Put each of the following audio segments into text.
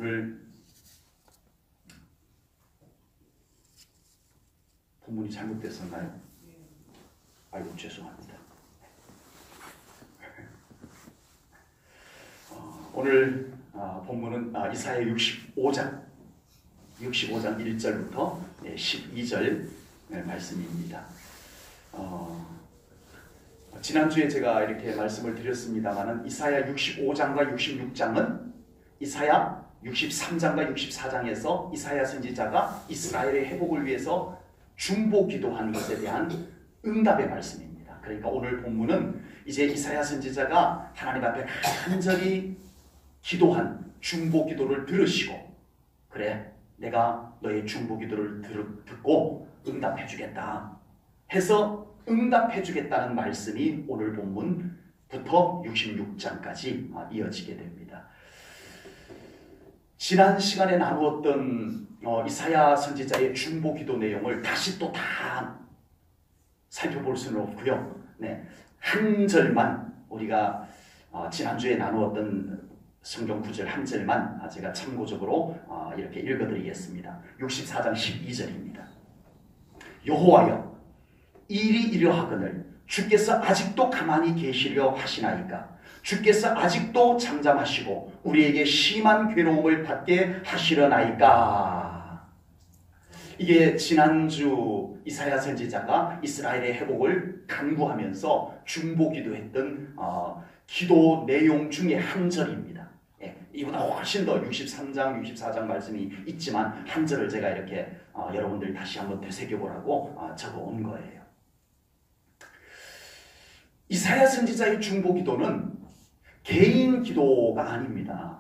오늘 본문이 잘못됐었나요? 아이고 죄송합니다. 오늘 본문은 이사야 65장 1절부터 12절 말씀입니다. 지난주에 제가 이렇게 말씀을 드렸습니다마는 이사야 65장과 66장은 이사야 63장과 64장에서 이사야 선지자가 이스라엘의 회복을 위해서 중보 기도한 것에 대한 응답의 말씀입니다. 그러니까 오늘 본문은 이제 이사야 선지자가 하나님 앞에 간절히 기도한 중보 기도를 들으시고, 그래 내가 너의 중보 기도를 듣고 응답해 주겠다 해서 응답해 주겠다는 말씀이 오늘 본문부터 66장까지 이어지게 됩니다. 지난 시간에 나누었던 이사야 선지자의 중보 기도 내용을 다시 또 다 살펴볼 수는 없고요. 한 절만 우리가 지난주에 나누었던 성경 구절 한 절만 제가 참고적으로 이렇게 읽어드리겠습니다. 64장 12절입니다. 여호와여, 일이 이러하거늘 주께서 아직도 가만히 계시려 하시나이까? 주께서 아직도 잠잠하시고 우리에게 심한 괴로움을 받게 하시려나이까? 이게 지난주 이사야 선지자가 이스라엘의 회복을 간구하면서 중보 기도했던 기도 내용 중에 한 절입니다. 이보다 훨씬 더 63장, 64장 말씀이 있지만 한 절을 제가 이렇게 여러분들 다시 한번 되새겨보라고 적어온 거예요. 이사야 선지자의 중보 기도는 개인 기도가 아닙니다.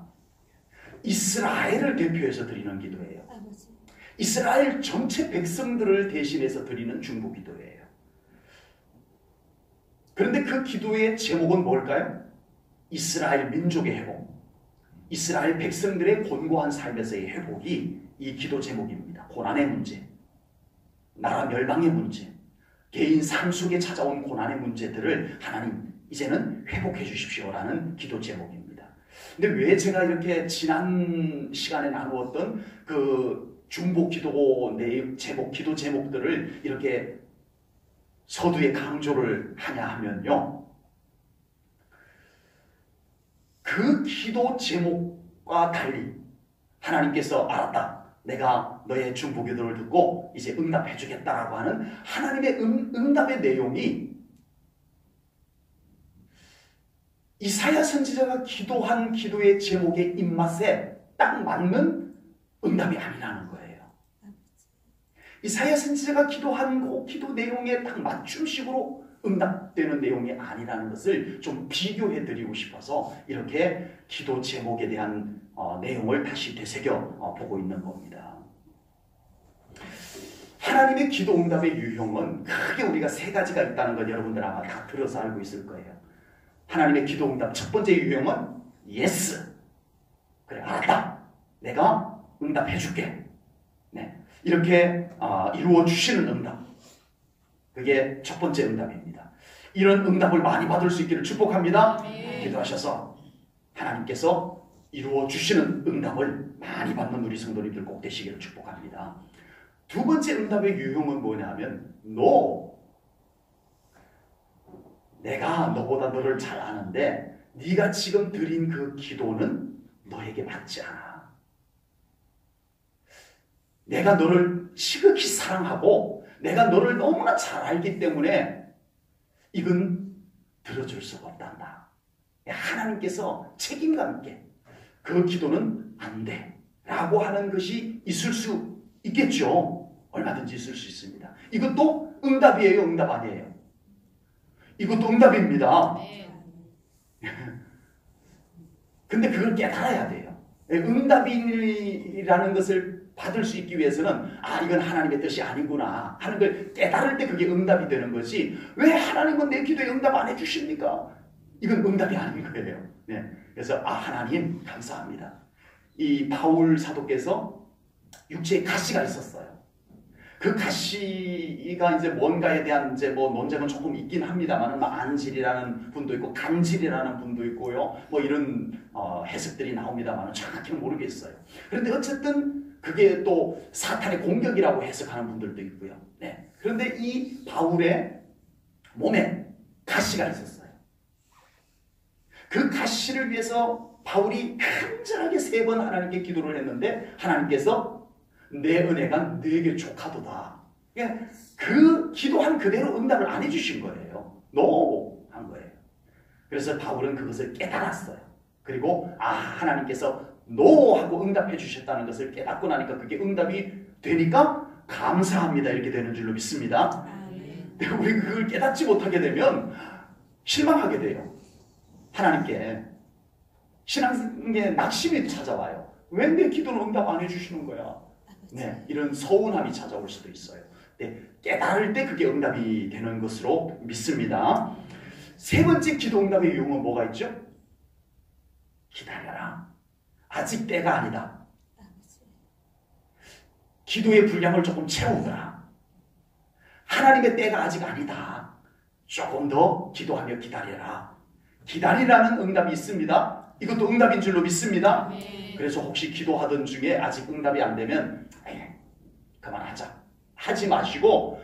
이스라엘을 대표해서 드리는 기도예요. 이스라엘 전체 백성들을 대신해서 드리는 중보 기도예요. 그런데 그 기도의 제목은 뭘까요? 이스라엘 민족의 회복, 이스라엘 백성들의 곤고한 삶에서의 회복이 이 기도 제목입니다. 고난의 문제, 나라 멸망의 문제, 개인 삶 속에 찾아온 고난의 문제들을 하나님 이제는 회복해 주십시오라는 기도 제목입니다. 근데 왜 제가 이렇게 지난 시간에 나누었던 그 중보 기도 제목, 기도 제목들을 이렇게 서두에 강조를 하냐 하면요, 그 기도 제목과 달리 하나님께서 알았다, 내가 너의 중보 기도를 듣고 이제 응답해 주겠다라고 하는 하나님의 응답의 내용이 이사야 선지자가 기도한 기도의 제목의 입맛에 딱 맞는 응답이 아니라는 거예요. 이사야 선지자가 기도한 그 기도 내용에 딱 맞춤식으로 응답되는 내용이 아니라는 것을 좀 비교해 드리고 싶어서 이렇게 기도 제목에 대한 내용을 다시 되새겨 보고 있는 겁니다. 하나님의 기도 응답의 유형은 크게 우리가 세 가지가 있다는 걸 여러분들 아마 다 들어서 알고 있을 거예요. 하나님의 기도 응답 첫 번째 유형은 예스, 그래 알았다, 내가 응답해 줄게, 이렇게 이루어 주시는 응답, 그게 첫 번째 응답입니다. 이런 응답을 많이 받을 수 있기를 축복합니다. 기도하셔서 하나님께서 이루어 주시는 응답을 많이 받는 우리 성도님들 꼭 되시기를 축복합니다. 두 번째 응답의 유형은 뭐냐면 내가 너보다 너를 잘 아는데 네가 지금 드린 그 기도는 너에게 맞지 않아. 내가 너를 지극히 사랑하고 내가 너를 너무나 잘 알기 때문에 이건 들어줄 수가 없단다. 하나님께서 책임감 있게 그 기도는 안 돼 라고 하는 것이 있을 수 있겠죠. 얼마든지 있을 수 있습니다. 이것도 응답이에요, 응답 아니에요? 이것도 응답입니다. 근데 그걸 깨달아야 돼요. 응답이라는 것을 받을 수 있기 위해서는 이건 하나님의 뜻이 아니구나 하는 걸 깨달을 때 그게 응답이 되는 것이, 왜 하나님은 내 기도에 응답 안 해주십니까? 이건 응답이 아닌 거예요. 그래서 하나님 감사합니다. 이 바울 사도께서 육체에 가시가 있었어요. 그 가시가 이제 뭔가에 대한 이제 뭐 논쟁은 조금 있긴 합니다만은 안질이라는 분도 있고 간질이라는 분도 있고요. 뭐 이런 해석들이 나옵니다만은 정확히는 모르겠어요. 그런데 어쨌든 그게 또 사탄의 공격이라고 해석하는 분들도 있고요. 네. 그런데 이 바울의 몸에 가시가 있었어요. 그 가시를 위해서 바울이 간절하게 3번 하나님께 기도를 했는데 하나님께서 내 은혜가 네게 족하도다. 그러니까 그 기도한 그대로 응답을 안 해주신 거예요. 노 한 거예요. 그래서 바울은 그것을 깨달았어요. 그리고 하나님께서 노 하고 응답해 주셨다는 것을 깨닫고 나니까 그게 응답이 되니까 감사합니다 이렇게 되는 줄로 믿습니다. 근데 우리 그걸 깨닫지 못하게 되면 실망하게 돼요. 하나님께 신앙에 낙심이 찾아와요. 왜 내 기도는 응답 안 해주시는 거야? 네, 이런 서운함이 찾아올 수도 있어요. 네, 깨달을 때 그게 응답이 되는 것으로 믿습니다. 3번째 기도 응답의 유형은 뭐가 있죠? 기다려라. 아직 때가 아니다. 기도의 분량을 조금 채우거라. 하나님의 때가 아직 아니다. 조금 더 기도하며 기다려라. 기다리라는 응답이 있습니다. 이것도 응답인 줄로 믿습니다. 그래서 혹시 기도하던 중에 아직 응답이 안 되면 그만하자. 하지 마시고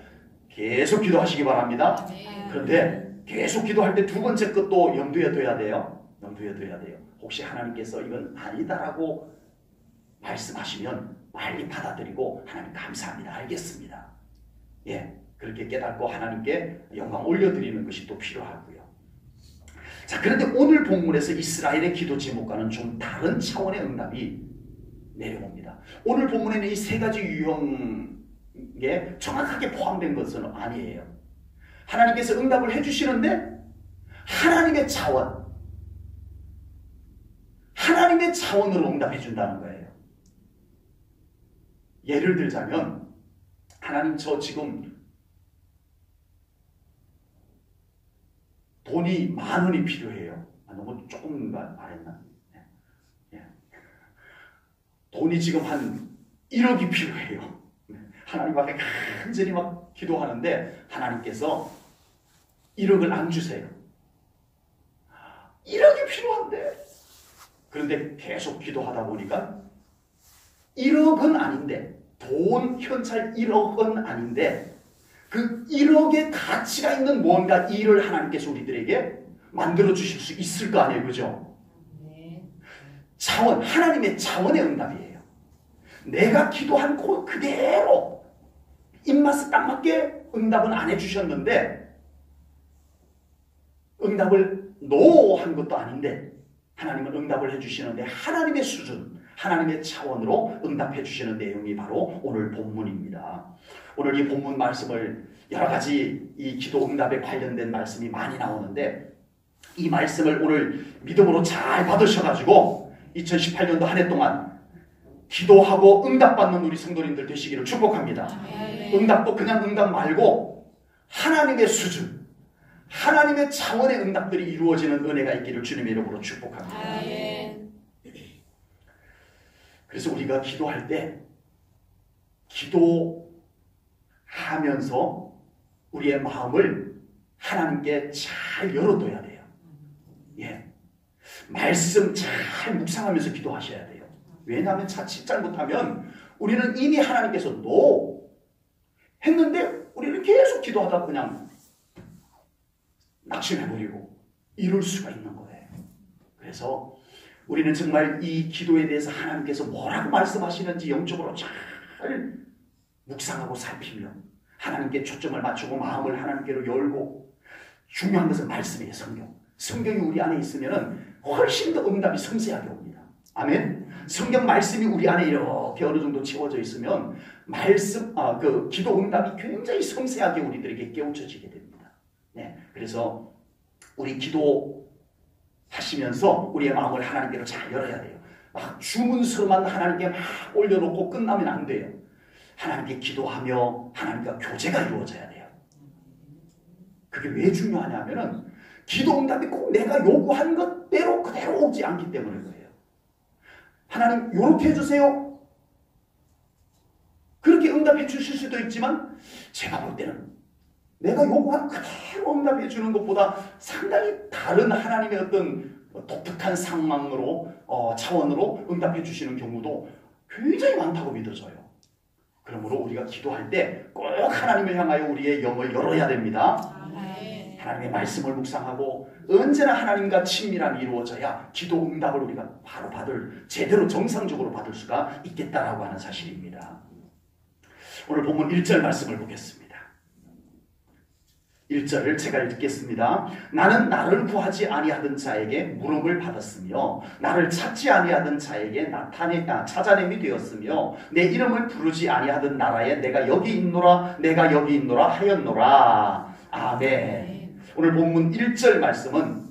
계속 기도하시기 바랍니다. 그런데 계속 기도할 때 2번째 것도 염두에 둬야 돼요. 염두에 둬야 돼요. 혹시 하나님께서 이건 아니다라고 말씀하시면 빨리 받아들이고 하나님 감사합니다. 알겠습니다. 예, 그렇게 깨닫고 하나님께 영광 올려드리는 것이 또 필요하고요. 자, 그런데 오늘 본문에서 이스라엘의 기도 제목과는 좀 다른 차원의 응답이 내려옵니다. 오늘 본문에는 이 3가지 유형에 정확하게 포함된 것은 아니에요. 하나님께서 응답을 해주시는데 하나님의 차원으로 응답해 준다는 거예요. 예를 들자면 하나님 저 지금 돈이 10,000원이 필요해요. 너무 조금 말했나? 예. 돈이 지금 한 1억이 필요해요. 하나님 앞에 간절히 막 기도하는데 하나님께서 1억을 안 주세요. 1억이 필요한데. 그런데 계속 기도하다 보니까 1억은 아닌데, 돈 현찰 1억은 아닌데 그 1억의 가치가 있는 뭔가 일을 하나님께서 우리들에게 만들어 주실 수 있을 거 아니에요. 그죠? 차원, 하나님의 차원의 응답이에요. 내가 기도한 그대로 입맛에 딱 맞게 응답은 안 해주셨는데 응답을 노 한 것도 아닌데 하나님은 응답을 해주시는데 하나님의 수준, 하나님의 차원으로 응답해 주시는 내용이 바로 오늘 본문입니다. 오늘 이 본문 말씀을 여러 가지 이 기도 응답에 관련된 말씀이 많이 나오는데 이 말씀을 오늘 믿음으로 잘 받으셔가지고 2018년도 한 해 동안 기도하고 응답받는 우리 성도님들 되시기를 축복합니다. 응답도 그냥 응답 말고 하나님의 수준, 하나님의 차원의 응답들이 이루어지는 은혜가 있기를 주님의 이름으로 축복합니다. 그래서 우리가 기도할 때 기도하면서 우리의 마음을 하나님께 잘 열어둬야 돼요. 예, 말씀 잘 묵상하면서 기도하셔야 돼요. 왜냐하면 자칫 잘못하면 우리는 이미 하나님께서 노 했는데 우리는 계속 기도하다 그냥 낙심해버리고 이럴 수가 있는 거예요. 그래서 우리는 정말 이 기도에 대해서 하나님께서 뭐라고 말씀하시는지 영적으로 잘 묵상하고 살피며 하나님께 초점을 맞추고 마음을 하나님께로 열고 중요한 것은 말씀이에요. 성경이 우리 안에 있으면 훨씬 더 응답이 섬세하게 옵니다. 아멘. 성경 말씀이 우리 안에 이렇게 어느 정도 채워져 있으면 그 기도 응답이 굉장히 섬세하게 우리들에게 깨우쳐지게 됩니다. 네, 그래서 우리 기도하시면서 우리의 마음을 하나님께로 잘 열어야 돼요. 막 주문서만 하나님께 막 올려놓고 끝나면 안 돼요. 하나님께 기도하며 하나님과 교제가 이루어져야 돼요. 그게 왜 중요하냐면은 기도 응답이 꼭 내가 요구한 것대로 그대로 오지 않기 때문에 그래요. 하나님 요렇게 해주세요. 그렇게 응답해 주실 수도 수도 있지만 제가 볼 때는 내가 요구한 그대로 응답해 주는 것보다 상당히 다른 하나님의 어떤 독특한 상황으로 차원으로 응답해 주시는 경우도 굉장히 많다고 믿어져요. 그러므로 우리가 기도할 때 꼭 하나님을 향하여 우리의 영을 열어야 됩니다. 하나님의 말씀을 묵상하고 언제나 하나님과 친밀함이 이루어져야 기도 응답을 우리가 바로 제대로 정상적으로 받을 수가 있겠다라고 하는 사실입니다. 오늘 본문 1절 말씀을 보겠습니다. 1절을 제가 읽겠습니다. 나는 나를 구하지 아니하던 자에게 물음을 받았으며 나를 찾지 아니하던 자에게 찾아냄이 되었으며 내 이름을 부르지 아니하던 나라에 내가 여기 있노라 하였노라. 아멘. 오늘 본문 1절 말씀은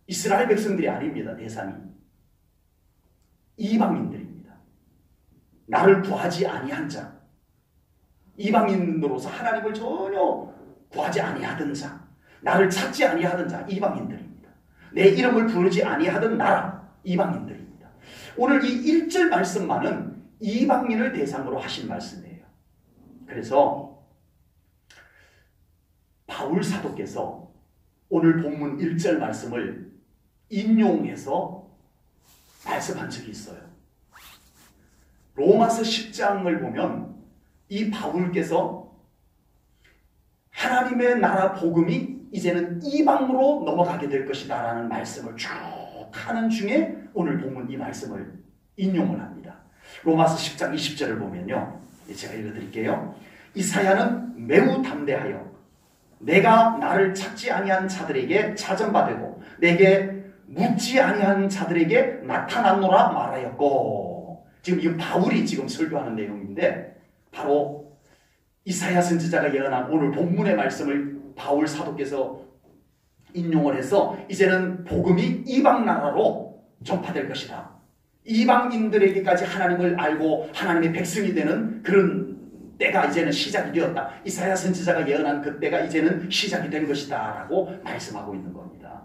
이스라엘 백성들이 아닙니다. 대상이 이방인들입니다. 나를 구하지 아니한 자, 이방인으로서 하나님을 전혀 구하지 아니하던 자, 나를 찾지 아니하던 자, 이방인들입니다. 내 이름을 부르지 아니하던 나라, 이방인들입니다. 오늘 이 1절 말씀만은 이방인을 대상으로 하신 말씀이에요. 그래서 바울 사도께서 오늘 본문 1절 말씀을 인용해서 말씀한 적이 있어요. 로마서 10장을 보면 이 바울께서 하나님의 나라 복음이 이제는 이방으로 넘어가게 될 것이다 라는 말씀을 쭉 하는 중에 오늘 본문 이 말씀을 인용을 합니다. 로마서 10장 20절을 보면요, 제가 읽어드릴게요. 이사야는 매우 담대하여 내가 나를 찾지 아니한 자들에게 찾음받고 내게 묻지 아니한 자들에게 나타났노라 말하였고, 지금 이 바울이 지금 설교하는 내용인데 바로 이사야 선지자가 예언한 오늘 본문의 말씀을 바울 사도께서 인용을 해서 이제는 복음이 이방 나라로 전파될 것이다. 이방인들에게까지 하나님을 알고 하나님의 백성이 되는 그런 때가 이제는 시작이 되었다. 이사야 선지자가 예언한 그 때가 이제는 시작이 된 것이다 라고 말씀하고 있는 겁니다.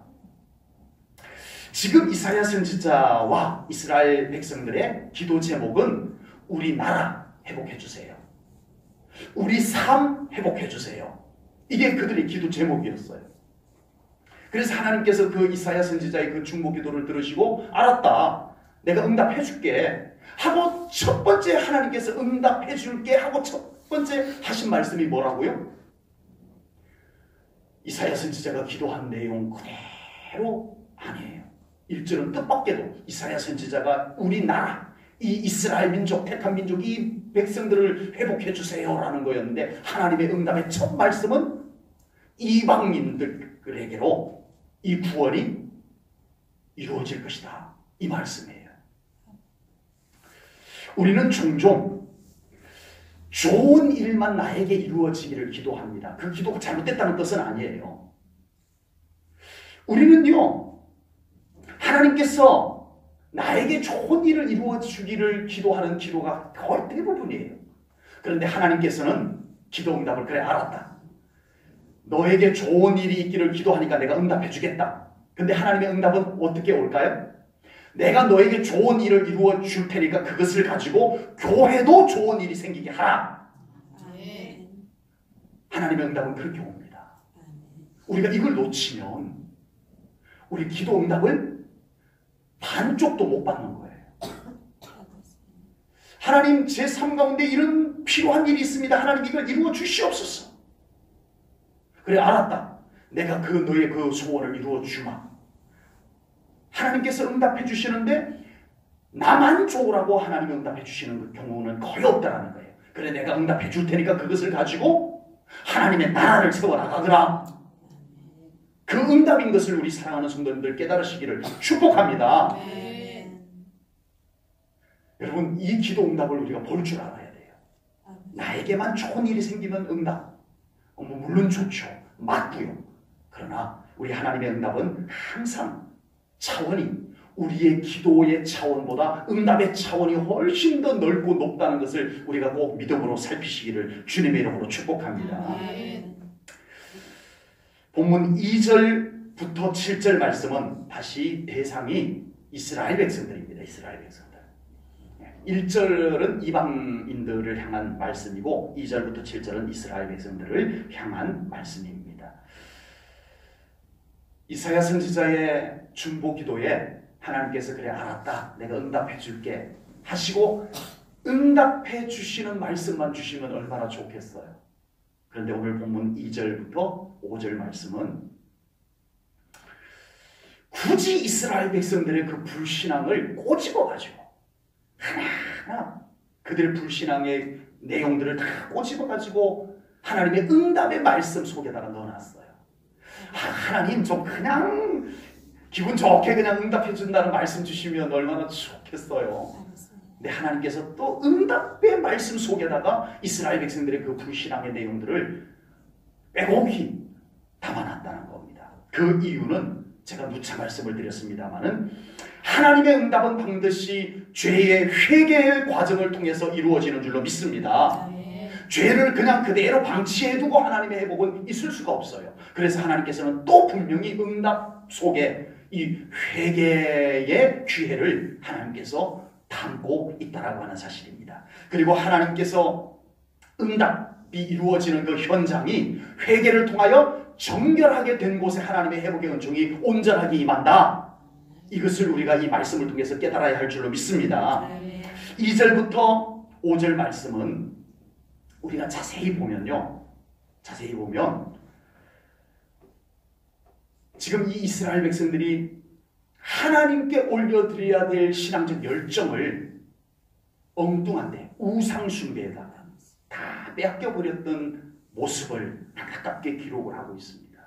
지금 이사야 선지자와 이스라엘 백성들의 기도 제목은 우리 나라 회복해 주세요. 우리 삶 회복해 주세요. 이게 그들의 기도 제목이었어요. 그래서 하나님께서 그 이사야 선지자의 그 중보 기도를 들으시고 알았다, 내가 응답해 줄게 하고 첫 번째 하나님께서 응답해 줄게 하고 첫 번째 하신 말씀이 뭐라고요? 이사야 선지자가 기도한 내용 그대로 아니에요. 1절은 뜻밖에도 이사야 선지자가 우리 나라, 이 이스라엘 민족, 택한 민족, 이 백성들을 회복해 주세요라는 거였는데 하나님의 응답의 첫 말씀은 이방인들에게로 이 구원이 이루어질 것이다, 이 말씀이에요. 우리는 종종 좋은 일만 나에게 이루어지기를 기도합니다. 그 기도가 잘못됐다는 뜻은 아니에요. 우리는요, 하나님께서 나에게 좋은 일을 이루어 주기를 기도하는 기도가 거의 대부분이에요. 그런데 하나님께서는 기도 응답을 그래 알았다, 너에게 좋은 일이 있기를 기도하니까 내가 응답해 주겠다. 근데 하나님의 응답은 어떻게 올까요? 내가 너에게 좋은 일을 이루어 줄 테니까 그것을 가지고 교회도 좋은 일이 생기게 하라. 하나님의 응답은 그렇게 옵니다. 우리가 이걸 놓치면 우리 기도 응답을 반쪽도 못 받는 거예요. 하나님, 제 삶 가운데 이런 필요한 일이 있습니다. 하나님 이걸 이루어 주시옵소서. 그래 알았다, 내가 너의 그 소원을 이루어 주마. 하나님께서 응답해 주시는데 나만 좋으라고 하나님이 응답해 주시는 경우는 거의 없다라는 거예요. 그래 내가 응답해 줄 테니까 그것을 가지고 하나님의 나라를 세워나가더라. 그 응답인 것을 우리 사랑하는 성도님들 깨달으시기를 축복합니다. 여러분, 이 기도 응답을 우리가 볼 줄 알아야 돼요. 나에게만 좋은 일이 생기면 응답, 물론 좋죠, 맞고요. 그러나 우리 하나님의 응답은 항상 차원이 우리의 기도의 차원보다 응답의 차원이 훨씬 더 넓고 높다는 것을 우리가 꼭 믿음으로 살피시기를 주님의 이름으로 축복합니다. 본문 2절부터 7절 말씀은 다시 대상이 이스라엘 백성들입니다. 이스라엘 백성들. 1절은 이방인들을 향한 말씀이고 2절부터 7절은 이스라엘 백성들을 향한 말씀입니다. 이사야 선지자의 중보 기도에 하나님께서 그래 알았다 내가 응답해 줄게 하시고 응답해 주시는 말씀만 주시면 얼마나 좋겠어요. 그런데 오늘 본문 2절부터 5절 말씀은 굳이 이스라엘 백성들의 그 불신앙을 꼬집어가지고 하나하나 그들의 불신앙의 내용들을 다 꼬집어가지고 하나님의 응답의 말씀 속에다가 넣어놨어요. 하나님 좀 그냥 기분 좋게 그냥 응답해 준다는 말씀 주시면 얼마나 좋겠어요. 근데 하나님께서 또 응답의 말씀 속에다가 이스라엘 백성들의 그 불신앙의 내용들을 빼곡히 담아놨다는 겁니다. 그 이유는 제가 누차 말씀을 드렸습니다마는 하나님의 응답은 반드시 죄의 회개의 과정을 통해서 이루어지는 줄로 믿습니다. 죄를 그냥 그대로 방치해두고 하나님의 회복은 있을 수가 없어요. 그래서 하나님께서는 또 분명히 응답 속에 이 회개의 기회를 하나님께서 담고 있다라고 하는 사실입니다. 그리고 하나님께서 응답이 이루어지는 그 현장이 회개를 통하여 정결하게 된 곳에 하나님의 회복의 은총이 온전하게 임한다. 이것을 우리가 이 말씀을 통해서 깨달아야 할 줄로 믿습니다. 2절부터 5절 말씀은 우리가 자세히 보면 지금 이 이스라엘 백성들이 하나님께 올려드려야 될 신앙적 열정을 엉뚱한데 우상 숭배에다가 다 빼앗겨버렸던 모습을 안타깝게 기록을 하고 있습니다.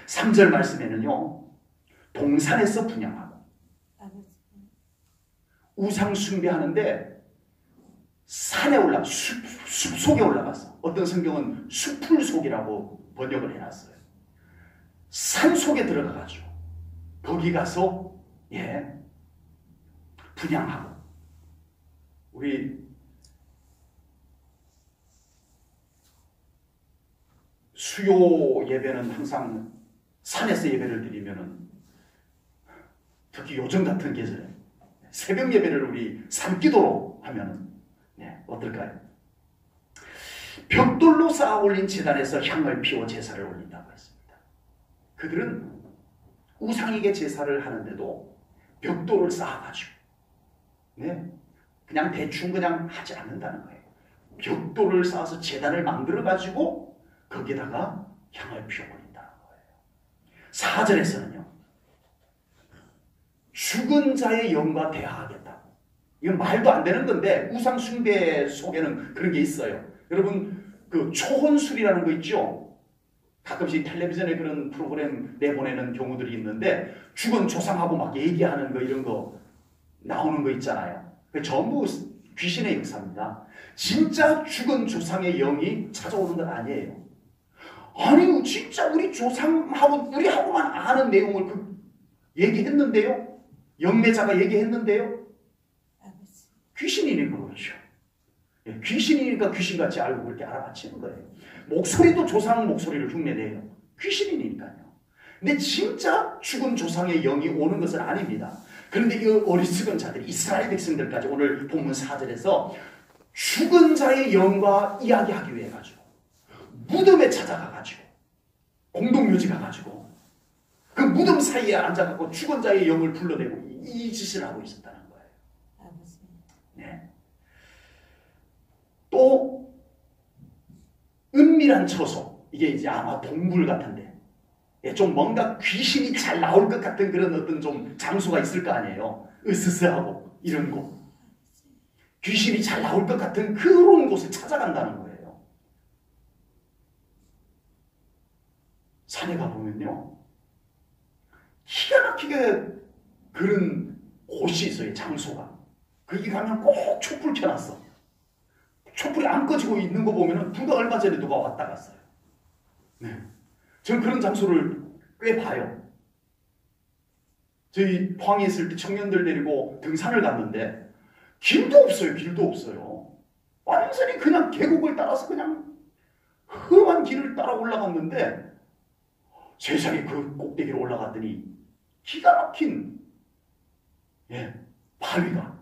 3절 말씀에는요. 동산에서 분향하고 우상 숭배하는데 산에 올라 숲 속에 올라갔어. 어떤 성경은 숲풀 속이라고 번역을 해놨어요. 산 속에 들어가가지고 거기 가서 분향하고 우리 수요 예배는 항상 산에서 예배를 드리면은 특히 요즘 같은 계절에 새벽 예배를 우리 산기도로 하면은 어떨까요? 벽돌로 쌓아 올린 제단에서 향을 피워 제사를 올린다고 했습니다. 그들은 우상에게 제사를 하는데도 벽돌을 쌓아가지고 그냥 대충 그냥 하지 않는다는 거예요. 벽돌을 쌓아서 제단을 만들어가지고 거기다가 향을 피워버린다는 거예요. 4절에서는요. 죽은 자의 영과 대화하겠다고. 이건 말도 안 되는 건데 우상 숭배 속에는 그런 게 있어요. 여러분 그 초혼술이라는 거 있죠? 가끔씩 텔레비전에 그런 프로그램 내보내는 경우들이 있는데 죽은 조상하고 막 얘기하는 거 이런 거 나오는 거 있잖아요. 전부 귀신의 역사입니다. 진짜 죽은 조상의 영이 찾아오는 건 아니에요. 아니 진짜 우리 조상하고 우리하고만 아는 내용을 얘기했는데요. 영매자가 얘기했는데요. 귀신이니까 그렇죠. 귀신이니까 귀신같이 알고 그렇게 알아맞히는 거예요. 목소리도 조상 목소리를 흉내내요. 귀신이니까요. 근데 진짜 죽은 조상의 영이 오는 것은 아닙니다. 그런데 이 어리석은 자들이 이스라엘 백성들까지 오늘 본문 4절에서 죽은 자의 영과 이야기하기 위해 가지고 무덤에 찾아가가지고 공동묘지 가가지고 그 무덤 사이에 앉아가고 죽은 자의 영을 불러내고 이 짓을 하고 있었다는 거예요. 네. 또 은밀한 처소, 이게 이제 아마 동굴 같은데 좀 뭔가 귀신이 잘 나올 것 같은 그런 어떤 좀 장소가 있을 거 아니에요. 으스스하고 이런 곳. 귀신이 잘 나올 것 같은 그런 곳을 찾아간다는 거예요. 산에 가보면요. 기가 막히게 그런 곳이 있어요. 장소가. 거기 가면 꼭 촛불 켜놨어. 촛불이 안 꺼지고 있는 거 보면 불과 얼마 전에 누가 왔다 갔어요. 네. 저는 그런 장소를 꽤 봐요. 저희 포항에 있을 때 청년들 데리고 등산을 갔는데 길도 없어요. 길도 없어요. 완전히 그냥 계곡을 따라서 그냥 험한 길을 따라 올라갔는데 세상에 그 꼭대기로 올라갔더니 기가 막힌 바위가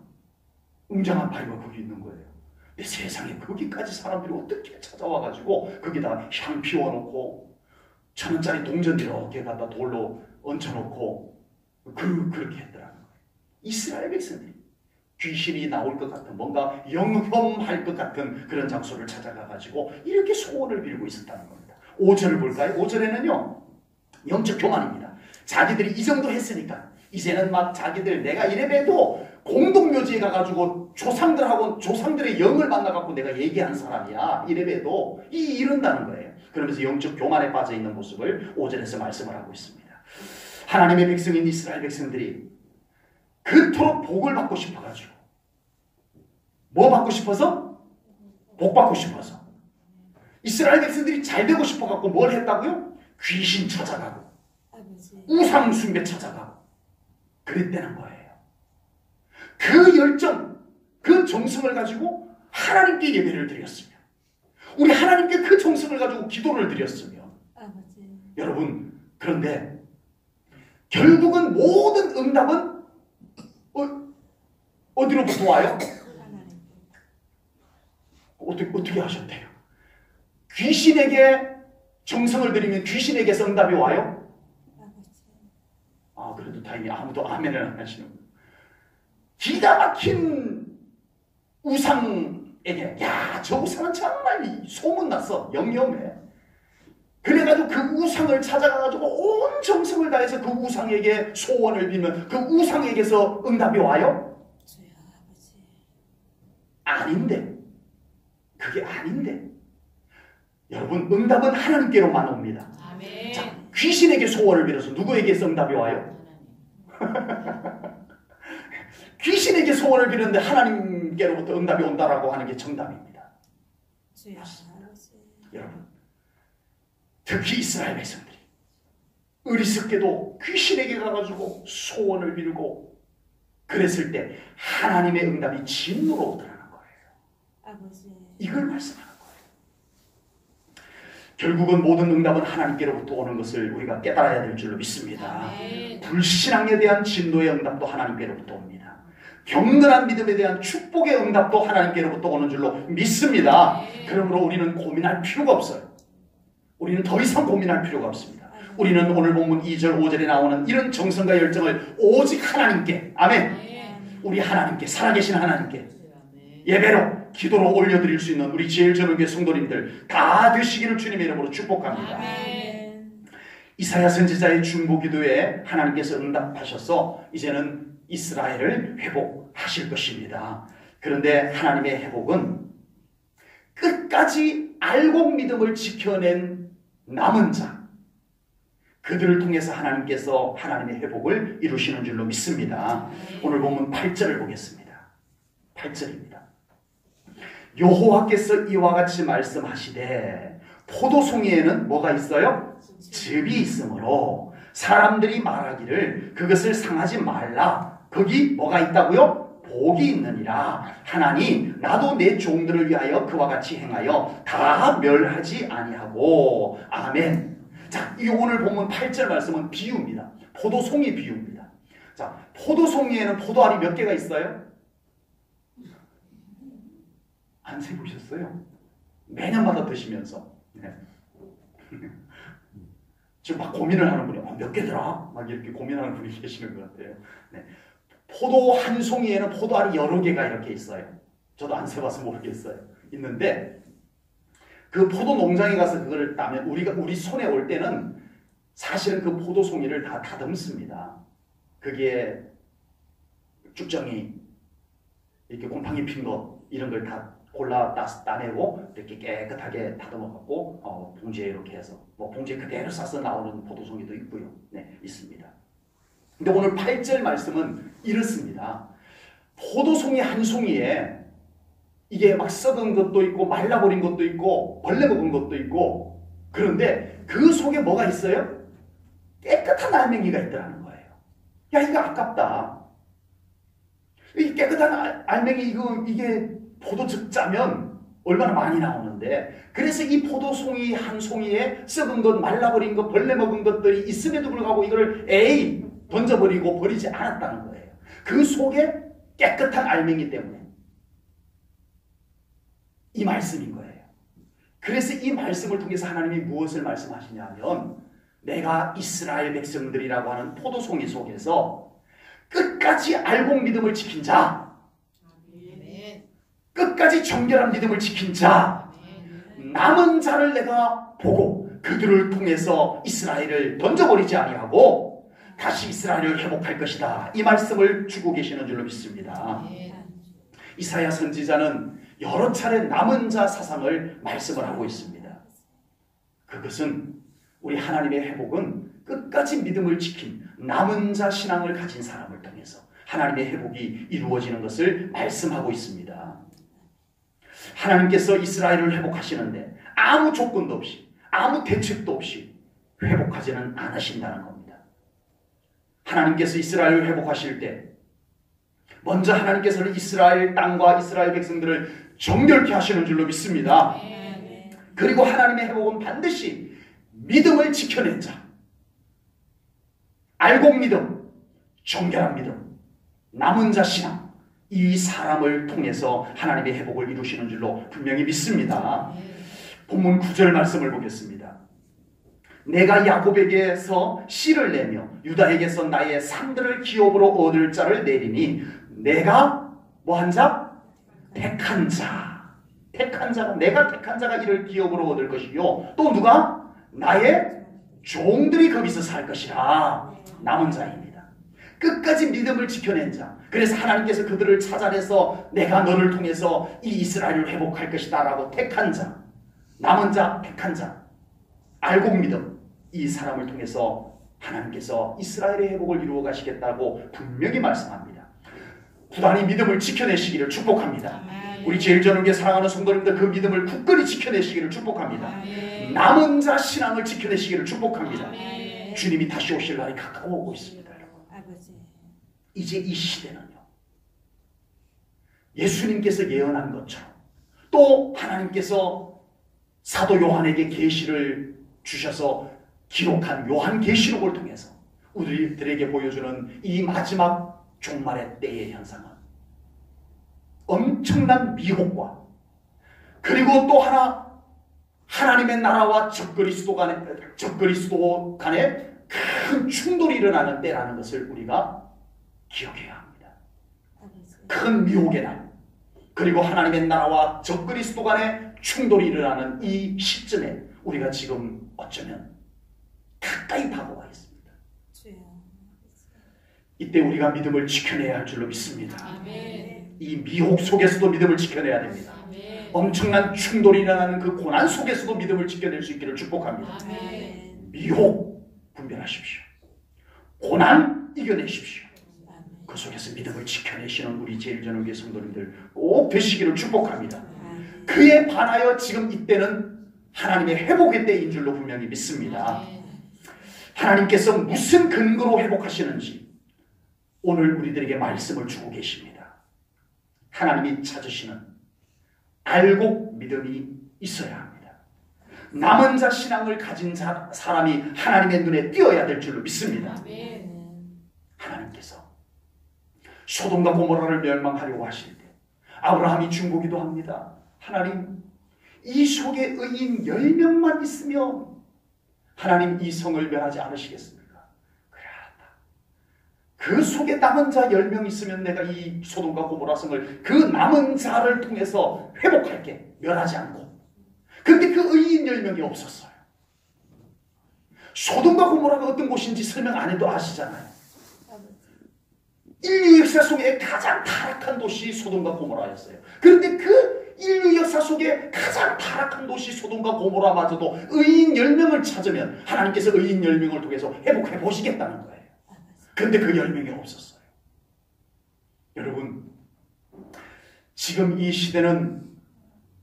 웅장한 바위가 거기 있는 거예요. 근데 세상에 거기까지 사람들이 어떻게 찾아와가지고 거기다 향 피워놓고 1,000원짜리 동전 이렇게 갖다 돌로 얹혀놓고 그렇게 했더라는 거예요. 이스라엘 백성들이 귀신이 나올 것 같은 뭔가 영험할 것 같은 그런 장소를 찾아가가지고 이렇게 소원을 빌고 있었다는 겁니다. 5절을 볼까요? 5절에는요 영적 교만입니다. 자기들이 이 정도 했으니까 이제는 막 자기들 내가 이래봬도 공동묘지에 가가지고 조상들의 영을 만나갖고 내가 얘기한 사람이야 이래봬도 이런다는 거예요. 그러면서 영적 교만에 빠져있는 모습을 5절에서 말씀을 하고 있습니다. 하나님의 백성인 이스라엘 백성들이 그토록 복을 받고 싶어가지고 뭐 받고 싶어서? 복 받고 싶어서 이스라엘 백성들이 잘 되고 싶어갖고 뭘 했다고요? 귀신 찾아가고 우상 숭배 찾아가고 그랬다는 거예요. 그 열정, 그 정성을 가지고 하나님께 예배를 드렸으며 우리 하나님께 그 정성을 가지고 기도를 드렸으며 여러분 그런데 결국은 모든 응답은 어디로부터 와요? 어떻게 하셨대요? 귀신에게 정성을 드리면 귀신에게서 응답이 와요? 그래도 다행히 아무도 아멘을 안 하시는 거예요. 기가 막힌 우상에게 저 우상은 정말 소문났어. 영영해. 그래가지고 그 우상을 찾아가가지고 온 정성을 다해서 그 우상에게 소원을 빌면 그 우상에게서 응답이 와요? 아닌데. 그게 아닌데. 여러분 응답은 하나님께로만 옵니다. 아멘. 자, 귀신에게 소원을 빌어서 누구에게서 응답이 와요? 귀신에게 소원을 빌었는데 하나님께로부터 응답이 온다라고 하는 게 정답입니다. 여러분 특히 이스라엘 백성들이 어리석게도 귀신에게 가가지고 소원을 빌고 그랬을 때 하나님의 응답이 진노로 오더라는 거예요. 이걸 말씀하는 거예요. 결국은 모든 응답은 하나님께로부터 오는 것을 우리가 깨달아야 될 줄로 믿습니다. 불신앙에 대한 진노의 응답도 하나님께로부터 옵니다. 경건한 믿음에 대한 축복의 응답도 하나님께로부터 오는 줄로 믿습니다. 그러므로 우리는 고민할 필요가 없어요. 우리는 더 이상 고민할 필요가 없습니다. 우리는 오늘 본문 2절 5절에 나오는 이런 정성과 열정을 오직 하나님께 아멘. 우리 하나님께 살아계신 하나님께 예배로 기도로 올려드릴 수 있는 우리 제일 저녁의 성도님들 다 되시기를 주님의 이름으로 축복합니다. 아멘. 이사야 선지자의 중보기도에 하나님께서 응답하셔서 이제는 이스라엘을 회복하실 것입니다. 그런데 하나님의 회복은 끝까지 알고 믿음을 지켜낸 남은 자 그들을 통해서 하나님께서 하나님의 회복을 이루시는 줄로 믿습니다. 오늘 보면 8절을 보겠습니다. 8절입니다. 여호와께서 이와 같이 말씀하시되 포도송이에는 뭐가 있어요? 즙이 있으므로 사람들이 말하기를 그것을 상하지 말라. 거기 뭐가 있다고요? 복이 있느니라. 하나니 나도 내 종들을 위하여 그와 같이 행하여 다 멸하지 아니하고. 아멘. 자, 이 오늘 보면 8절 말씀은 비유입니다. 포도송이 비유입니다. 자, 포도송이에는 포도알이 몇 개가 있어요? 안 세보셨어요? 매년마다 드시면서. 네. 지금 막 고민을 하는 분이 몇 개더라? 막 이렇게 고민하는 분이 계시는 것 같아요. 네. 포도 한 송이에는 포도알이 여러 개가 이렇게 있어요. 저도 안 세봐서 모르겠어요. 있는데 그 포도 농장에 가서 그걸 따면 우리 손에 올 때는 사실은 그 포도 송이를 다 다듬습니다. 거기에 쭉정이 이렇게 곰팡이 핀 거 이런 걸 다 골라 따내고 이렇게 깨끗하게 다듬어갖고 봉지에 이렇게 해서 봉지에 그대로 싸서 나오는 포도송이도 있고요. 네, 있습니다. 근데 오늘 8절 말씀은 이렇습니다. 포도송이 한 송이에 이게 막 썩은 것도 있고 말라버린 것도 있고 벌레 먹은 것도 있고 그런데 그 속에 뭐가 있어요? 깨끗한 알맹이가 있더라는 거예요. 야, 이거 아깝다. 이 깨끗한 알맹이 이게 포도즙 짜면 얼마나 많이 나오는데 그래서 이 포도송이 한 송이에 썩은 것, 말라버린 것, 벌레 먹은 것들이 있음에도 불구하고 이걸 던져버리고 버리지 않았다는 거예요. 그 속에 깨끗한 알맹이 때문에 이 말씀인 거예요. 그래서 이 말씀을 통해서 하나님이 무엇을 말씀하시냐면 내가 이스라엘 백성들이라고 하는 포도송이 속에서 끝까지 알곡 믿음을 지킨 자, 끝까지 정결한 믿음을 지킨 자, 남은 자를 내가 보고 그들을 통해서 이스라엘을 던져버리지 아니하고 다시 이스라엘을 회복할 것이다. 이 말씀을 주고 계시는 줄로 믿습니다. 이사야 선지자는 여러 차례 남은 자 사상을 말씀을 하고 있습니다. 그것은 우리 하나님의 회복은 끝까지 믿음을 지킨 남은 자 신앙을 가진 사람을 통해서 하나님의 회복이 이루어지는 것을 말씀하고 있습니다. 하나님께서 이스라엘을 회복하시는데 아무 조건도 없이 아무 대책도 없이 회복하지는 않으신다는 겁니다. 하나님께서 이스라엘을 회복하실 때 먼저 하나님께서는 이스라엘 땅과 이스라엘 백성들을 정결케 하시는 줄로 믿습니다. 그리고 하나님의 회복은 반드시 믿음을 지켜낸 자, 알곡 믿음, 정결한 믿음, 남은 자 신앙, 이 사람을 통해서 하나님의 회복을 이루시는 줄로 분명히 믿습니다. 본문 9절 말씀을 보겠습니다. 내가 야곱에게서 씨를 내며 유다에게서 나의 산들을 기업으로 얻을 자를 내리니 내가 뭐한 자? 택한 자. 택한 자가, 내가 택한 자가 이를 기업으로 얻을 것이요. 또 누가? 나의 종들이 거기서 살 것이라. 남은 자입니다. 끝까지 믿음을 지켜낸 자. 그래서 하나님께서 그들을 찾아내서 내가 너를 통해서 이 이스라엘을 회복할 것이다 라고 택한 자, 남은 자, 택한 자, 알곡 믿음, 이 사람을 통해서 하나님께서 이스라엘의 회복을 이루어 가시겠다고 분명히 말씀합니다. 부단히 믿음을 지켜내시기를 축복합니다. 우리 제일전후교회 사랑하는 성도님들 그 믿음을 굳건히 지켜내시기를 축복합니다. 남은 자 신앙을 지켜내시기를 축복합니다. 주님이 다시 오실 날이 가까워오고 있습니다. 이제 이 시대는요, 예수님께서 예언한 것처럼 또 하나님께서 사도 요한에게 계시를 주셔서 기록한 요한계시록을 통해서 우리들에게 보여주는 이 마지막 종말의 때의 현상은 엄청난 미혹과 그리고 또 하나 하나님의 나라와 적그리스도 간에 큰 충돌이 일어나는 때라는 것을 우리가 기억해야 합니다. 큰 미혹의 날, 그리고 하나님의 나라와 적그리스도 간에 충돌이 일어나는 이 시점에 우리가 지금 어쩌면 가까이 다가와 있습니다. 이때 우리가 믿음을 지켜내야 할 줄로 믿습니다. 이 미혹 속에서도 믿음을 지켜내야 됩니다. 엄청난 충돌이 일어나는 그 고난 속에서도 믿음을 지켜낼 수 있기를 축복합니다. 미혹 분별하십시오. 고난 이겨내십시오. 그 속에서 믿음을 지켜내시는 우리 제일전후교회 성도님들 꼭 되시기를 축복합니다. 그에 반하여 지금 이때는 하나님의 회복의 때인 줄로 분명히 믿습니다. 하나님께서 무슨 근거로 회복하시는지 오늘 우리들에게 말씀을 주고 계십니다. 하나님이 찾으시는 알곡 믿음이 있어야 합니다. 남은 자 신앙을 가진 사람이 하나님의 눈에 띄어야 될 줄로 믿습니다. 하나님께서 소돔과 고모라를 멸망하려고 하실 때 아브라함이 중보기도 합니다. 하나님, 이 속에 의인 10명만 있으면 하나님 이 성을 멸하지 않으시겠습니까? 그래, 알았다. 그 속에 남은 자 10명 있으면 내가 이 소돔과 고모라 성을 그 남은 자를 통해서 회복할게. 멸하지 않고. 그런데 그 의인 10명이 없었어요. 소돔과 고모라가 어떤 곳인지 설명 안 해도 아시잖아요. 인류 역사 속에 가장 타락한 도시 소돔과 고모라였어요. 그런데 그 인류 역사 속에 가장 타락한 도시 소돔과 고모라마저도 의인 10명을 찾으면 하나님께서 의인 10명을 통해서 회복해 보시겠다는 거예요. 그런데 그 10명이 없었어요. 여러분, 지금 이 시대는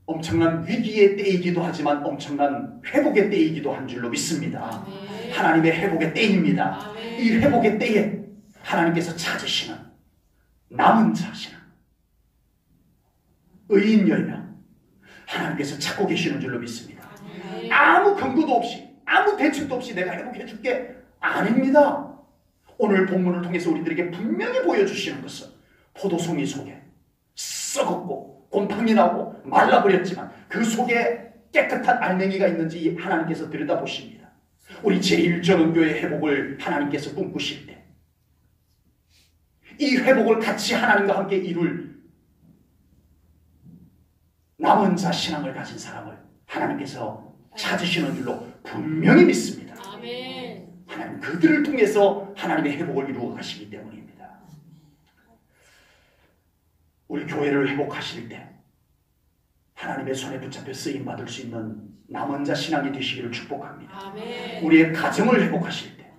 엄청난 위기의 때이기도 하지만 엄청난 회복의 때이기도 한 줄로 믿습니다. 하나님의 회복의 때입니다. 이 회복의 때에 하나님께서 찾으시는 남은 자시는 의인 10명 하나님께서 찾고 계시는 줄로 믿습니다. 아무 근거도 없이 아무 대책도 없이 내가 회복해 줄게 아닙니다. 오늘 본문을 통해서 우리들에게 분명히 보여주시는 것은 포도송이 속에 썩었고 곰팡이 나고 말라버렸지만 그 속에 깨끗한 알맹이가 있는지 하나님께서 들여다보십니다. 우리 제1전원교회 회복을 하나님께서 꿈꾸실 때 이 회복을 같이 하나님과 함께 이룰 남은 자 신앙을 가진 사람을 하나님께서 찾으시는 줄로 분명히 믿습니다. 아멘. 하나님 그들을 통해서 하나님의 회복을 이루어 가시기 때문입니다. 우리 교회를 회복하실 때 하나님의 손에 붙잡혀 쓰임받을 수 있는 남은 자 신앙이 되시기를 축복합니다. 아멘. 우리의 가정을 회복하실 때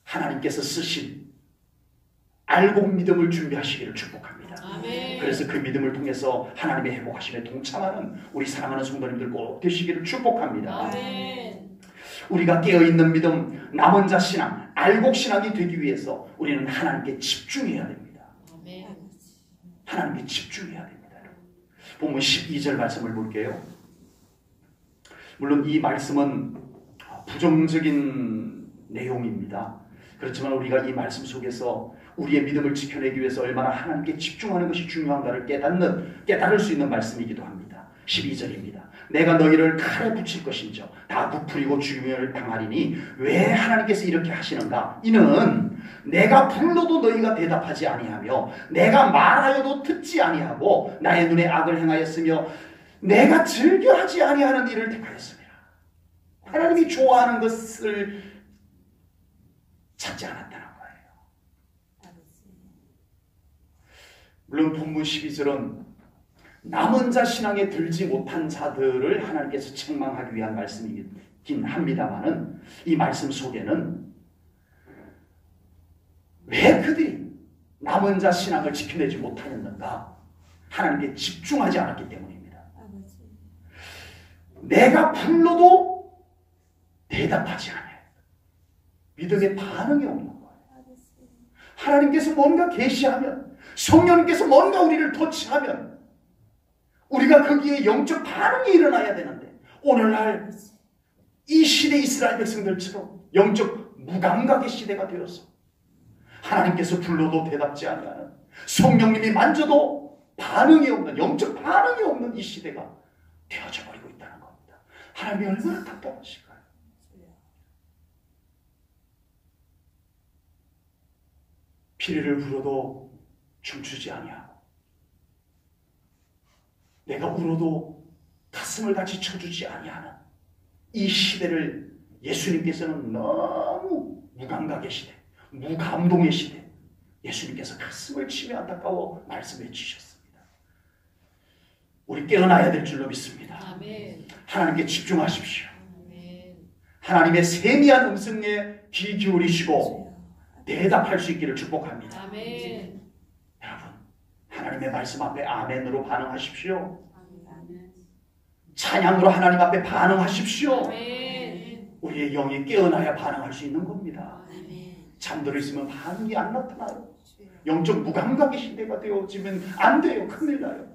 하나님께서 쓰신 알고 믿음을 준비하시기를 축복합니다. 아멘. 그래서 그 믿음을 통해서 하나님의 회복하심에 동참하는 우리 사랑하는 성도님들 꼭 되시기를 축복합니다. 아멘. 우리가 깨어있는 믿음, 남은 자 신앙, 알곡 신앙이 되기 위해서 우리는 하나님께 집중해야 됩니다. 아멘. 하나님께 집중해야 됩니다. 본문 12절 말씀을 볼게요. 물론 이 말씀은 부정적인 내용입니다. 그렇지만 우리가 이 말씀 속에서 우리의 믿음을 지켜내기 위해서 얼마나 하나님께 집중하는 것이 중요한가를 깨달을 수 있는 말씀이기도 합니다. 12절입니다. 내가 너희를 칼에 붙일 것인저 다 부풀이고 죽임을 당하리니 왜 하나님께서 이렇게 하시는가? 이는 내가 불러도 너희가 대답하지 아니하며 내가 말하여도 듣지 아니하고 나의 눈에 악을 행하였으며 내가 즐겨하지 아니하는 일을 택하였습니다. 하나님이 좋아하는 것을 찾지 않았다는 거예요. 물론 본문 12절은 남은 자 신앙에 들지 못한 자들을 하나님께서 책망하기 위한 말씀이긴 합니다만은 이 말씀 속에는 왜 그들이 남은 자 신앙을 지켜내지 못하였는가? 하나님께 집중하지 않았기 때문입니다. 내가 불러도 대답하지 않아요. 믿음의 반응이 없는 거예요. 하나님께서 뭔가 계시하면 성령님께서 뭔가 우리를 터치하면 우리가 거기에 영적 반응이 일어나야 되는데 오늘날 이 시대 이스라엘 백성들처럼 영적 무감각의 시대가 되어서 하나님께서 불러도 대답지 않는 성령님이 만져도 반응이 없는 영적 반응이 없는 이 시대가 되어져 버리고 있다는 겁니다. 하나님이 얼마나 답답하실까요? 피리를 불어도 춤추지 아니하고 내가 울어도 가슴을 같이 쳐주지 아니하는 이 시대를 예수님께서는 너무 무감각의 시대, 무감동의 시대, 예수님께서 가슴을 치며 안타까워 말씀해 주셨습니다. 우리 깨어나야 될 줄로 믿습니다. 아멘. 하나님께 집중하십시오. 아멘. 하나님의 세미한 음성에 귀 기울이시고 대답할 수 있기를 축복합니다. 아멘. 여러분, 하나님의 말씀 앞에 아멘으로 반응하십시오. 찬양으로 하나님 앞에 반응하십시오. 아멘. 우리의 영이 깨어나야 반응할 수 있는 겁니다. 아멘. 잠들어 있으면 반응이 안 나타나요. 영적 무감각의 시대가 되어지면 안 돼요. 큰일 나요.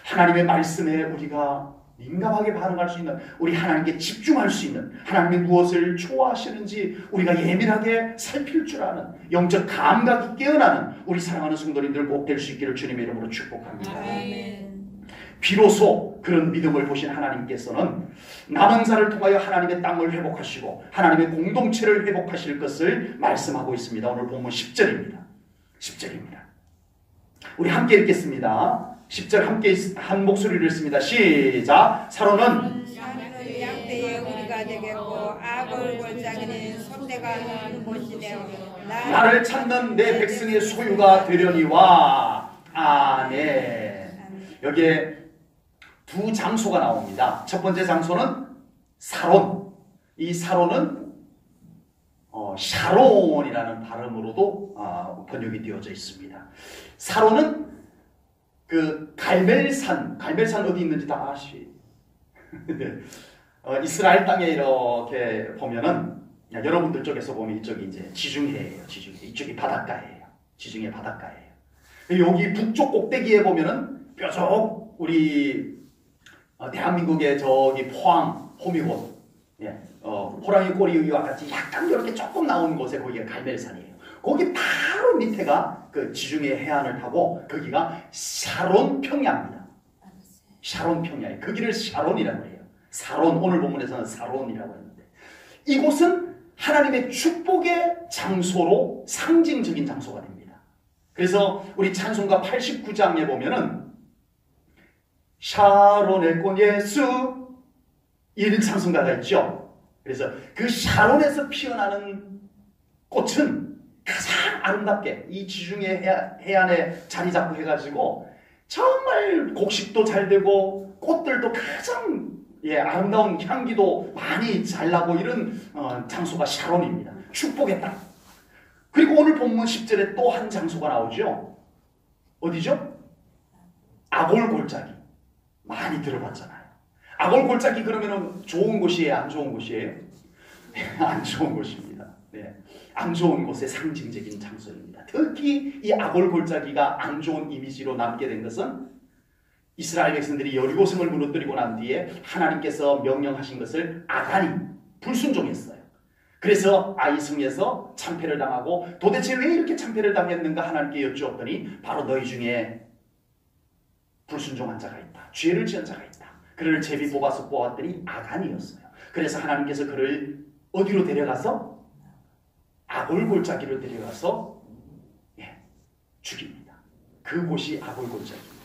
하나님의 말씀에 우리가 민감하게 반응할 수 있는, 우리 하나님께 집중할 수 있는, 하나님이 무엇을 좋아하시는지 우리가 예민하게 살필 줄 아는 영적 감각이 깨어나는 우리 사랑하는 성도님들 꼭 될 수 있기를 주님의 이름으로 축복합니다. 아멘. 비로소 그런 믿음을 보신 하나님께서는 남은 자를 통하여 하나님의 땅을 회복하시고 하나님의 공동체를 회복하실 것을 말씀하고 있습니다. 오늘 본문 10절입니다. 10절입니다. 우리 함께 읽겠습니다. 10절 함께 한 목소리로 읽습니다. 시작. 사로는 양떼의 우리가 되겠고 악을 골짜기는 손대가 나는 곳이며 나를 찾는 내 백성의 소유가 되려니와. 아멘. 여기에 두 장소가 나옵니다. 첫 번째 장소는 사론. 이 사론은 샤론이라는 발음으로도 번역이 되어져 있습니다. 사론은 그 갈멜산 어디 있는지 다 아시? 네. 이스라엘 땅에 이렇게 보면은 여러분들 쪽에서 보면 이쪽이 이제 지중해예요. 지중해. 이쪽이 바닷가예요. 지중해 바닷가예요. 여기 북쪽 꼭대기에 보면은 뾰족 우리 대한민국의 저기 포항, 호미곶, 호랑이 꼬리와 같이 약간 이렇게 조금 나오는 곳에 거기가 갈멜산이에요. 거기 바로 밑에가 그 지중해 해안을 타고 거기가 샤론 평야입니다. 샤론 평야에 거기를 샤론이라고 해요. 사론, 오늘 본문에서는 사론이라고 했는데 이곳은 하나님의 축복의 장소로 상징적인 장소가 됩니다. 그래서 우리 찬송가 89장에 보면은 샤론의 꽃 예수 이런 찬송가가 있죠. 그래서 그 샤론에서 피어나는 꽃은 가장 아름답게 이 지중해 해안에 자리 잡고 해가지고 정말 곡식도 잘 되고 꽃들도 가장 아름다운 향기도 많이 잘 나고 이런 장소가 샤론입니다. 축복의 땅. 그리고 오늘 본문 10절에 또 한 장소가 나오죠. 어디죠? 아골 골짜기. 많이 들어봤잖아요. 아골 골짜기 그러면 좋은 곳이에요? 안 좋은 곳이에요? 안 좋은 곳입니다. 네. 안 좋은 곳의 상징적인 장소입니다. 특히 이 아골 골짜기가 안 좋은 이미지로 남게 된 것은 이스라엘 백성들이 여리고성을 무너뜨리고 난 뒤에 하나님께서 명령하신 것을 아간이 불순종했어요. 그래서 아이성에서 참패를 당하고 도대체 왜 이렇게 참패를 당했는가 하나님께 여쭈었더니 바로 너희 중에 불순종한 자가 있다. 죄를 지은 자가 있다. 그를 제비 뽑아서 뽑았더니 아간이었어요. 그래서 하나님께서 그를 어디로 데려가서 아골 골짜기로 데려가서 죽입니다. 그곳이 아골 골짜기입니다.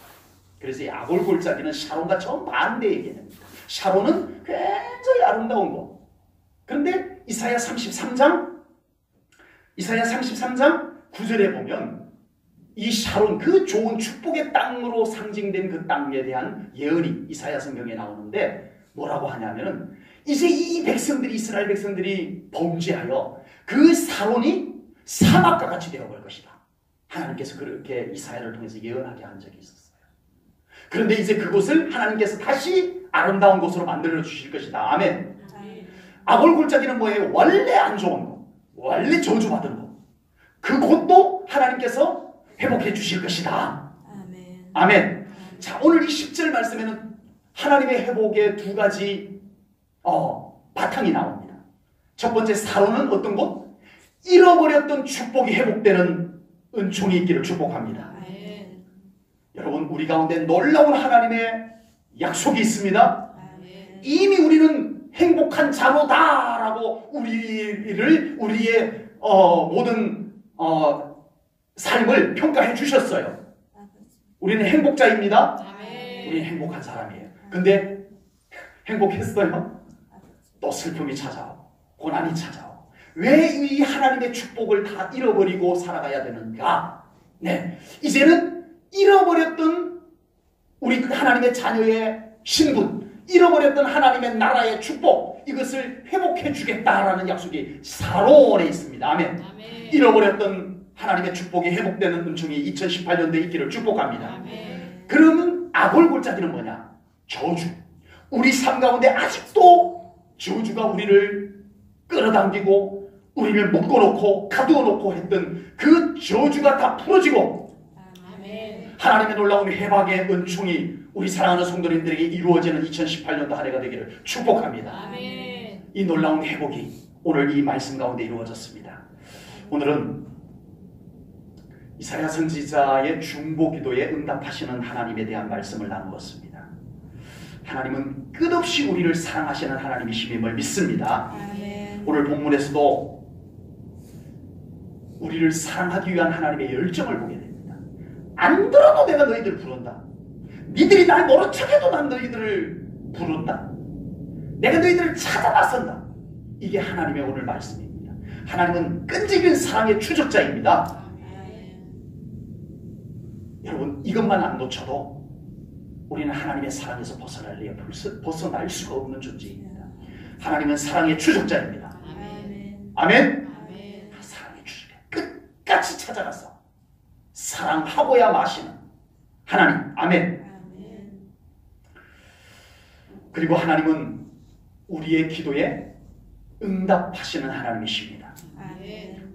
그래서 이 아골 골짜기는 샤론과 정반대의 개념입니다. 샤론은 굉장히 아름다운 곳. 그런데 이사야 33장 9절에 보면 이 샤론, 그 좋은 축복의 땅으로 상징된 그 땅에 대한 예언이 이사야 성경에 나오는데 뭐라고 하냐면은 이제 이 백성들이, 이스라엘 백성들이 범죄하여 그 샤론이 사막과 같이 되어볼 것이다. 하나님께서 그렇게 이사야를 통해서 예언하게 한 적이 있었어요. 그런데 이제 그곳을 하나님께서 다시 아름다운 곳으로 만들어 주실 것이다. 아멘. 아골 골짜기는 뭐예요? 원래 안 좋은 곳, 원래 저주받은 곳. 그곳도 하나님께서 회복해 주실 것이다. 아멘. 아멘. 자, 오늘 이 10절 말씀에는 하나님의 회복의 두 가지 바탕이 나옵니다. 첫 번째, 사로는 어떤 곳? 잃어버렸던 축복이 회복되는 은총이 있기를 축복합니다. 아멘. 여러분, 우리 가운데 놀라운 하나님의 약속이 있습니다. 아멘. 이미 우리는 행복한 자로다라고 우리의 모든 삶을 평가해 주셨어요. 우리는 행복자입니다. 아멘. 우리는 행복한 사람이에요. 근데 행복했어요? 또 슬픔이 찾아오고 고난이 찾아오고 왜 이 하나님의 축복을 다 잃어버리고 살아가야 되는가? 네, 이제는 잃어버렸던 우리 하나님의 자녀의 신분, 잃어버렸던 하나님의 나라의 축복, 이것을 회복해 주겠다라는 약속이 사로원에 있습니다. 아멘. 아멘. 잃어버렸던 하나님의 축복이 회복되는 은총이 2018년도에 있기를 축복합니다. 아멘. 그러면 아골 골짜기는 뭐냐? 저주. 우리 삶 가운데 아직도 저주가 우리를 끌어당기고 우리를 묶어놓고 가두어놓고 했던 그 저주가 다 풀어지고 아멘. 하나님의 놀라운 회복의 은총이 우리 사랑하는 성도님들에게 이루어지는 2018년도 한 해가 되기를 축복합니다. 아멘. 이 놀라운 회복이 오늘 이 말씀 가운데 이루어졌습니다. 오늘은 이사야 선지자의 중보 기도에 응답하시는 하나님에 대한 말씀을 나누었습니다. 하나님은 끝없이 우리를 사랑하시는 하나님이심을 믿습니다. 아멘. 오늘 본문에서도 우리를 사랑하기 위한 하나님의 열정을 보게 됩니다. 안 들어도 내가 너희들을 부른다. 니들이 날 모른 척해도 난 너희들을 부른다. 내가 너희들을 찾아 나선다. 이게 하나님의 오늘 말씀입니다. 하나님은 끈질긴 사랑의 추적자입니다. 여러분, 이것만 안 놓쳐도 우리는 하나님의 사랑에서 벗어날 수가 없는 존재입니다. 하나님은 사랑의 추적자입니다. 아멘. 아멘. 아멘. 사랑의 추적자, 끝까지 찾아가서 사랑하고야 마시는 하나님. 아멘. 아멘. 그리고 하나님은 우리의 기도에 응답하시는 하나님이십니다. 아멘.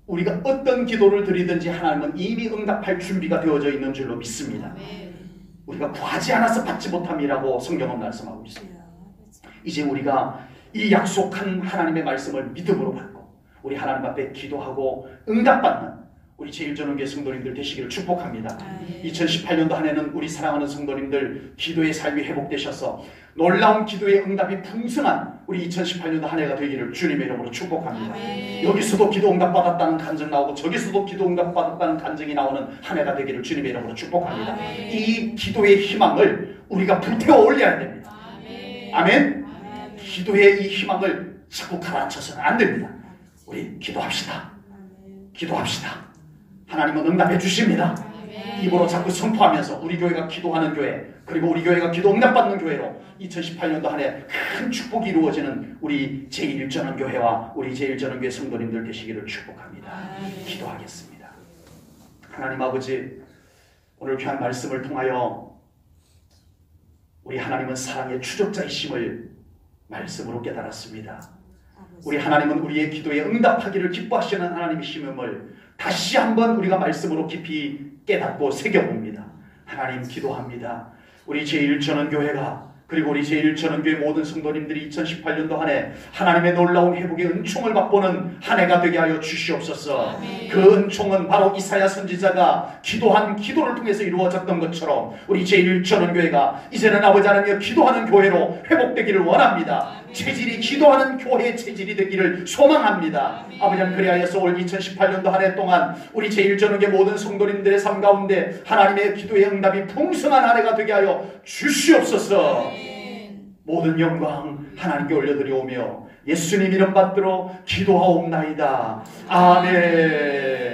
우리가 어떤 기도를 드리든지 하나님은 이미 응답할 준비가 되어져 있는 줄로 믿습니다. 아멘. 우리가 구하지 않아서 받지 못함이라고 성경은 말씀하고 있습니다. 이제 우리가 이 약속한 하나님의 말씀을 믿음으로 받고 우리 하나님 앞에 기도하고 응답받는 우리 제1전원교회 성도님들 되시기를 축복합니다. 2018년도 한 해는 우리 사랑하는 성도님들 기도의 삶이 회복되셔서 놀라운 기도의 응답이 풍성한 우리 2018년도 한 해가 되기를 주님의 이름으로 축복합니다. 여기서도 기도 응답 받았다는 간증 나오고 저기서도 기도 응답 받았다는 간증이 나오는 한 해가 되기를 주님의 이름으로 축복합니다. 이 기도의 희망을 우리가 불태워 올려야 됩니다. 아멘. 기도의 이 희망을 자꾸 가라앉혀서는 안 됩니다. 우리 기도합시다. 기도합시다. 하나님은 응답해 주십니다. 입으로 자꾸 선포하면서 우리 교회가 기도하는 교회, 그리고 우리 교회가 기도 응답받는 교회로 2018년도 한 해 큰 축복이 이루어지는 우리 제1전원교회와 우리 제1전원교회 성도님들 되시기를 축복합니다. 기도하겠습니다. 하나님 아버지, 오늘 귀한 말씀을 통하여 우리 하나님은 사랑의 추적자이심을 말씀으로 깨달았습니다. 우리 하나님은 우리의 기도에 응답하기를 기뻐하시는 하나님이심을 다시 한번 우리가 말씀으로 깊이 깨닫고 새겨봅니다. 하나님 기도합니다. 우리 제1전원교회가 그리고 우리 제1전원교회 모든 성도님들이 2018년도 한 해 하나님의 놀라운 회복의 은총을 맛보는 한 해가 되게 하여 주시옵소서. 그 은총은 바로 이사야 선지자가 기도한 기도를 통해서 이루어졌던 것처럼 우리 제1전원교회가 이제는 아버지 하나님여 기도하는 교회로 회복되기를 원합니다. 체질이 기도하는 교회의 체질이 되기를 소망합니다. 아버지 하나님, 그리하여서 올 2018년도 한 해 동안 우리 제1전원교회 모든 성도님들의 삶 가운데 하나님의 기도의 응답이 풍성한 한 해가 되게 하여 주시옵소서. 모든 영광 하나님께 올려드리오며 예수님 이름 받들어 기도하옵나이다. 아멘.